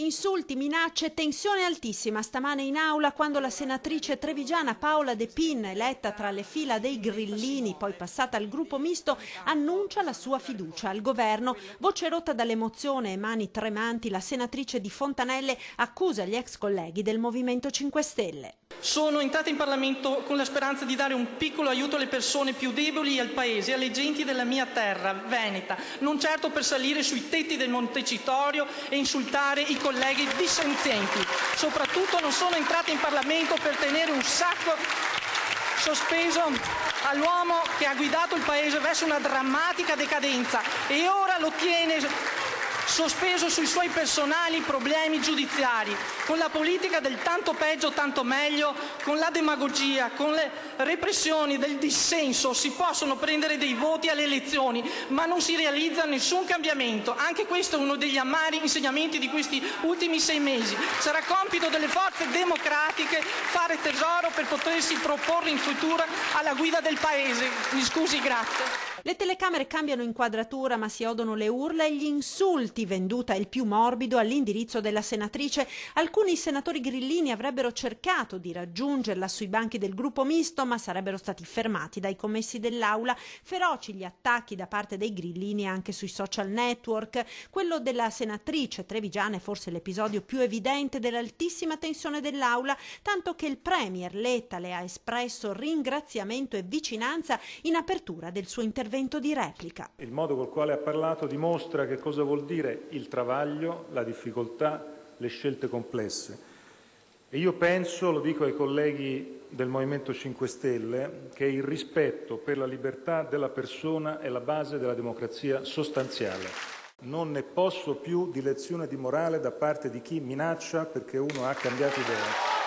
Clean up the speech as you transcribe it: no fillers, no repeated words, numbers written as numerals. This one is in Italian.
Insulti, minacce, tensione altissima stamane in aula quando la senatrice trevigiana Paola De Pin, eletta tra le fila dei grillini, poi passata al gruppo misto, annuncia la sua fiducia al governo. Voce rotta dall'emozione e mani tremanti, la senatrice di Fontanelle accusa gli ex colleghi del Movimento 5 Stelle. Sono entrata in Parlamento con la speranza di dare un piccolo aiuto alle persone più deboli e al Paese, alle genti della mia terra, veneta, non certo per salire sui tetti del Montecitorio e insultare i colleghi dissenzienti. Soprattutto non sono entrata in Parlamento per tenere un sacco sospeso all'uomo che ha guidato il Paese verso una drammatica decadenza e ora lo tiene sospeso sui suoi personali problemi giudiziari, con la politica del tanto peggio, tanto meglio, con la demagogia, con le repressioni del dissenso si possono prendere dei voti alle elezioni, ma non si realizza nessun cambiamento. Anche questo è uno degli amari insegnamenti di questi ultimi 6 mesi. Sarà compito delle forze democratiche fare tesoro per potersi proporre in futuro alla guida del Paese. Mi scusi, grazie. Le telecamere cambiano inquadratura ma si odono le urla e gli insulti, venduta il più morbido all'indirizzo della senatrice. Alcuni senatori grillini avrebbero cercato di raggiungerla sui banchi del gruppo misto ma sarebbero stati fermati dai commessi dell'aula. Feroci gli attacchi da parte dei grillini anche sui social network. Quello della senatrice trevigiana è forse l'episodio più evidente dell'altissima tensione dell'aula, tanto che il premier Letta le ha espresso ringraziamento e vicinanza in apertura del suo intervento di replica. Il modo col quale ha parlato dimostra che cosa vuol dire il travaglio, la difficoltà, le scelte complesse. E io penso, lo dico ai colleghi del Movimento 5 Stelle, che il rispetto per la libertà della persona è la base della democrazia sostanziale. Non ne posso più di lezione di morale da parte di chi minaccia perché uno ha cambiato idea.